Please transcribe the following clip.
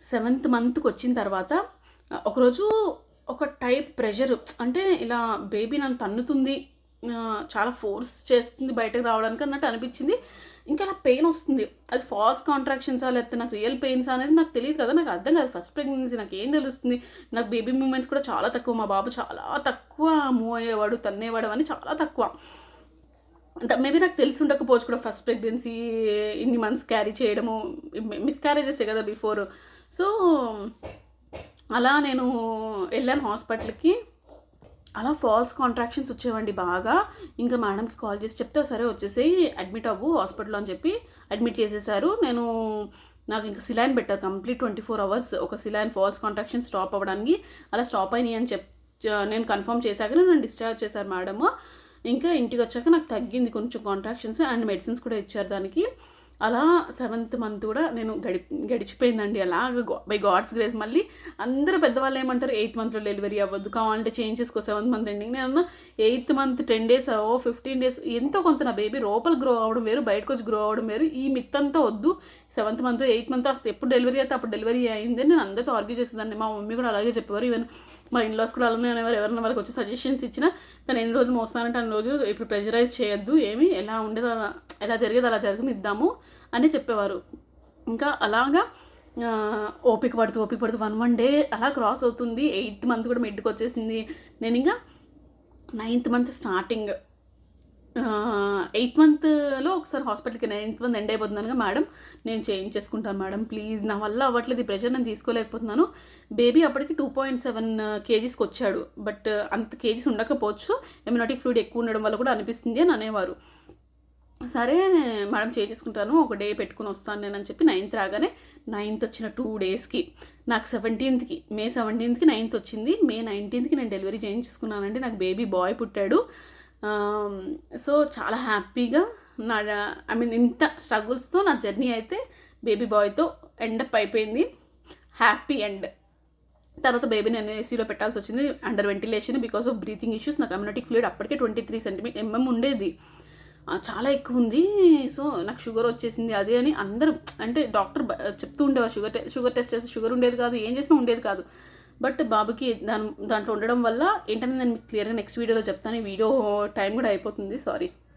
7th మంత్కి వచ్చిన తర్వాత ఒకరోజు ఒక టైప్ ప్రెషర్, అంటే ఇలా బేబీ నన్ను తన్నుతుంది, చాలా ఫోర్స్ చేస్తుంది బయటకు రావడానికి అన్నట్టు అనిపించింది. ఇంకా అలా పెయిన్ వస్తుంది. అది ఫాల్స్ కాంట్రాక్షన్సా లేకపోతే నాకు రియల్ పెయిన్స్ అనేది నాకు తెలియదు కదా, నాకు అర్థం కాదు. ఫస్ట్ ప్రెగ్నెన్సీ నాకు ఏం తెలుస్తుంది. నాకు బేబీ మూమెంట్స్ కూడా చాలా తక్కువ. మా బాబు చాలా తక్కువ మూవ్ అయ్యేవాడు, తన్నేవాడు అని చాలా తక్కువ. మేబీ నాకు తెలిసి ఉండకపోవచ్చు కూడా. ఫస్ట్ ప్రెగ్నెన్సీ ఇన్ని మంత్స్ క్యారీ చేయడము, మిస్క్యారేజెసే కదా బిఫోర్. సో అలా నేను వెళ్ళాను హాస్పిటల్కి. అలా ఫాల్స్ కాంట్రాక్షన్స్ వచ్చేవండి బాగా. ఇంకా మేడంకి కాల్ చేసి చెప్తే సరే వచ్చేసి అడ్మిట్ అవ్వు హాస్పిటల్లో అని చెప్పి అడ్మిట్ చేసేసారు. నాకు ఇంకా సిలైన్ పెట్టారు కంప్లీట్ 24 hours ఒక సిలైన్ ఫాల్స్ కాంట్రాక్షన్ స్టాప్ అవ్వడానికి. అలా స్టాప్ అయినాయి అని నేను కన్ఫర్మ్ చేశాక నన్ను డిశ్చార్జ్ చేశారు మేడము. ఇంకా ఇంటికి వచ్చాక నాకు తగ్గింది కొంచెం కాంట్రాక్షన్స్, అండ్ మెడిసిన్స్ కూడా ఇచ్చారు దానికి. అలా 7th మంత్ కూడా నేను గడిచిపోయిందండి అలాగ బై గాడ్స్ గ్రేస్. మళ్ళీ అందరూ పెద్దవాళ్ళు ఏమంటారు 8th మంత్లో డెలివరీ అవ్వద్దు, కావాలంటే చేంజ్ చేసుకో 7th మంత్ ఎండింగ్. నేను 8th మంత్ 10 days 15 days ఎంతో కొంత నా బేబీ లోపల గ్రో అవ్వడం వేరు, బయటకు వచ్చి గ్రో అవ్వడం వేరు. ఈ మిత్ అంతా వద్దు. 7th మంత్ 8th మంత్ అసలు ఎప్పుడు డెలివరీ అయితే అప్పుడు డెలివరీ అయింది. నేను అందరితో ఆర్గ్యూ చేసేదాన్ని. మా మమ్మీ కూడా అలాగే చెప్పేవారు. ఈవెన్ మా ఇన్లాస్ కూడా అలానే అనేవారు. ఎవరైనా వాళ్ళకి వచ్చి సజెషన్స్ ఇచ్చినా తను ఎన్ని రోజులు మోస్తానంటే అన్ని రోజులు ఇప్పుడు ప్రెజరైజ్ చేయొద్దు, ఏమి ఎలా ఉండేదో ఎలా జరిగేది అలా జరగనిద్దాము అని చెప్పేవారు. ఇంకా అలాగా ఓపిక పడుతూ 1 day అలా క్రాస్ అవుతుంది. 8th మంత్ కూడా మిడ్కి వచ్చేసింది. నేను ఇంకా 9th మంత్ స్టార్టింగ్ 8th మంత్లో ఒకసారి హాస్పిటల్కి 9th మంత్ ఎండ్ అయిపోతున్నానుగా, మేడం నేను చేంజ్ చేసుకుంటాను మేడం ప్లీజ్, నా వల్ల అవ్వట్లేదు, ఈ ప్రెషర్ నేను తీసుకోలేకపోతున్నాను. బేబీ అప్పటికి 2.7 kgsకి వచ్చాడు. బట్ అంత కేజీస్ ఉండకపోవచ్చు, ఎమ్యూనిటిక్ ఫ్లూయిడ్ ఎక్కువ ఉండడం వల్ల కూడా అనిపిస్తుంది అని అనేవారు. సరే మేడం చేసుకుంటాను, ఒక డే పెట్టుకుని వస్తాను నేను అని చెప్పి 9th రాగానే 9th వచ్చిన 2 daysకి నాకు 17th మే 17th 9th వచ్చింది. మే 19th నేను డెలివరీ చేయించుకున్నానండి. నాకు బేబీ బాయ్ పుట్టాడు. సో చాలా హ్యాపీగా ఇంత స్ట్రగుల్స్తో నా జర్నీ అయితే బేబీ బాయ్తో ఎండప్ అయిపోయింది. Happy end. తర్వాత బేబీని నేను ఏసీలో పెట్టాల్సి వచ్చింది under ventilation because of breathing issues. నాకు అమ్యూనిటిక్ ఫ్లూయిడ్ అప్పటికే 23 mm ఉండేది, చాలా ఎక్కువ ఉంది. సో నాకు షుగర్ వచ్చేసింది అది అని అందరూ అంటే డాక్టర్ చెప్తూ ఉండేవారు. షుగర్ టెస్ట్ చేస్తే షుగర్ ఉండేది కాదు, ఏం చేసినా ఉండేది కాదు. బట్ బాబుకి దాంట్లో ఉండడం వల్ల ఏంటనే నేను మీకు క్లియర్గా నెక్స్ట్ వీడియోలో చెప్తాను. ఈ వీడియో టైం కూడా అయిపోతుంది, సారీ.